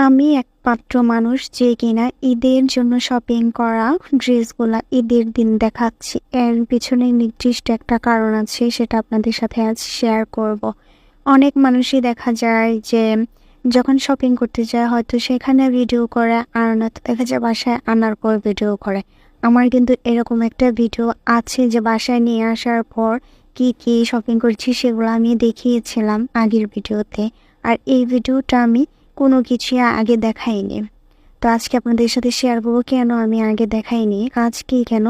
আমি একমাত্র মানুষ যে কিনা ঈদের জন্য শপিং করা ড্রেসগুলা ঈদের দিন দেখাচ্ছি। এর পিছনে নির্দিষ্ট একটা কারণ আছে, সেটা আপনাদের সাথে আজ শেয়ার করব। অনেক মানুষই দেখা যায় যে যখন শপিং করতে যায় হয়তো সেখানে ভিডিও করে, আর নয়তো দেখা যায় বাসায় আনার পর ভিডিও করে। আমার কিন্তু এরকম একটা ভিডিও আছে যে বাসায় নিয়ে আসার পর কি কি শপিং করছি সেগুলো আমি দেখিয়েছিলাম আগের ভিডিওতে। আর এই ভিডিওটা আমি কোনো কিছুই আগে দেখাইনি। তো আজকে আপনাদের সাথে শেয়ার করবো কেন আমি আগে দেখাইনি, আজকে কেন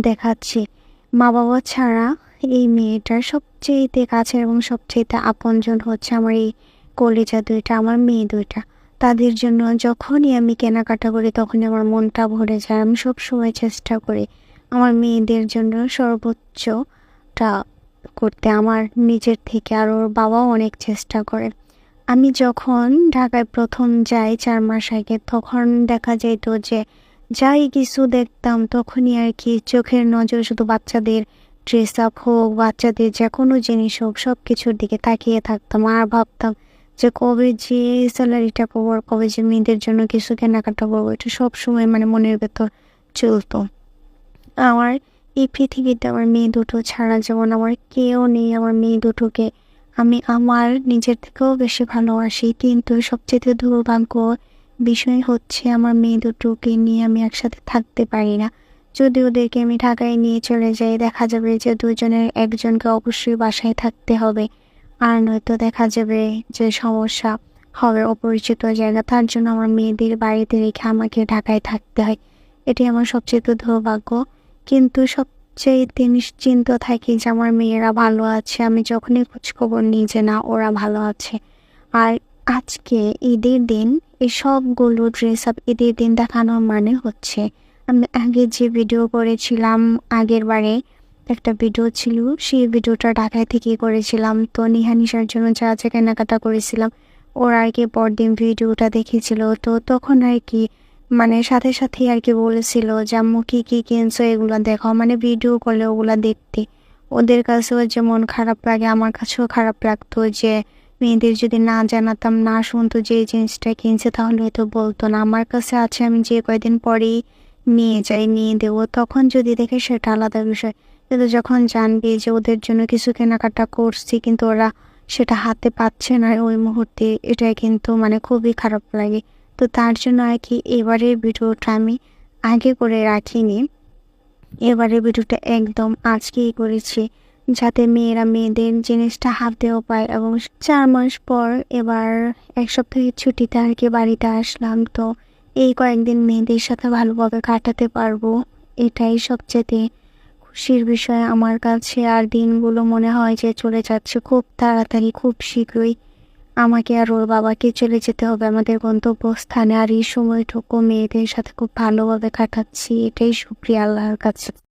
দেখাচ্ছি। মা বাবা ছাড়া এই মেয়েটার সবচেয়ে কাছের এবং সবচেয়ে আপনজন হচ্ছে আমার এই কলিজা দুইটা, আমার মেয়ে দুইটা। তাদের জন্য যখনই আমি কেনাকাটা করি তখনই আমার মনটা ভরে যায়। আমি সবসময় চেষ্টা করি আমার মেয়েদের জন্য সর্বোচ্চটা করতে, আমার নিজের থেকে। আর ওর বাবাও অনেক চেষ্টা করে। আমি যখন ঢাকায় প্রথম যাই 4 মাস আগে, তখন দেখা যেত যে যাই কিছু দেখতাম তখনই আর কি চোখের নজর শুধু বাচ্চাদের ড্রেস আপ হোক, বাচ্চাদের যে কোনো জিনিস হোক, সব কিছুর দিকে তাকিয়ে থাকতাম। আর ভাবতাম যে কবে যে স্যালারিটা পাবো, আর কবে যে মেয়েদের জন্য কিছু কেনাকাটা করবো। এটা সবসময় মনের ভেতর চলতো। আমার এই পৃথিবীতে আমার মেয়ে দুটো ছাড়া যেমন আমার কেউ নেই। আমার মেয়ে দুটোকে আমি আমার নিজের থেকেও বেশি ভালোবাসি, কিন্তু সবচেয়ে দুর্ভাগ্য বিষয় হচ্ছে আমার মেয়ে দুটোকে নিয়ে আমি একসাথে থাকতে পারি না। যদি ওদেরকে আমি ঢাকায় নিয়ে চলে যাই, দেখা যাবে যে দুজনের একজনকে অবশ্যই বাসায় থাকতে হবে, আর নয়তো দেখা যাবে যে সমস্যা হবে অপরিচিত জায়গা। তার জন্য আমার মেয়েদের বাড়িতে রেখে আমাকে ঢাকায় থাকতে হয়। এটি আমার সবচেয়ে দুর্ভাগ্য। কিন্তু সবচেয়ে নিশ্চিন্ত থাকি যে আমার মেয়েরা ভালো আছে। আমি যখনই খোঁজখবর নিই যে না, ওরা ভালো আছে। আর আজকে ঈদের দিন এই সবগুলো ড্রেস আপ ঈদের দিন দেখানোর মানে হচ্ছে, আমি আগে যে ভিডিও করেছিলাম আগের বারে একটা ভিডিও ছিল, সেই ভিডিওটা ঢাকায় থেকে করেছিলাম। তো নিহানিশার জন্য যা যা কেনাকাটা করেছিলাম ওরা আর কি পরদিন ভিডিওটা দেখেছিল। তো তখন আর কি সাথে সাথে আর কি বলেছিল যে আম্মু কি কি কিনছো এগুলো দেখাও, ভিডিও করলে ওগুলা দেখতে। ওদের কাছেও যে মন খারাপ লাগে, আমার কাছেও খারাপ লাগতো যে মেয়েদের যদি না জানাতাম, না শুনতো যে এই জিনিসটা কিনছে, তাহলে হয়তো বলতো না। আমার কাছে আছে, আমি যে কয়দিন পরেই নিয়ে যাই, নিয়ে দেবো, তখন যদি দেখে সেটা আলাদা বিষয়। কিন্তু যখন জানবি যে ওদের জন্য কিছু কেনাকাটা করছি কিন্তু ওরা সেটা হাতে পাচ্ছে না ওই মুহূর্তে, এটা কিন্তু খুবই খারাপ লাগে। তো তার জন্য আর কি এবারের ভিডিওটা আমি আগে করে রাখিনি, এবারের ভিডিওটা একদম আজকেই করেছি, যাতে মেয়েরা মেয়েদের জিনিসটা হাতেও পায়। এবং 4 মাস পর এবার 1 সপ্তাহের ছুটিতে আর কি বাড়িতে আসলাম। তো এই কয়েকদিন মেয়েদের সাথে ভালোভাবে কাটাতে পারবো, এটাই সবচেয়ে খুশির বিষয় আমার কাছে। আর দিনগুলো মনে হয় যে চলে যাচ্ছে খুব তাড়াতাড়ি, খুব শীঘ্রই আমাকে আর ওর বাবাকে চলে যেতে হবে আমাদের গন্তব্যস্থানে। আর এই সময়টুকু মেয়েদের সাথে খুব ভালোভাবে কাটাচ্ছি, এটাই শুকরিয়া আল্লাহর কাছে।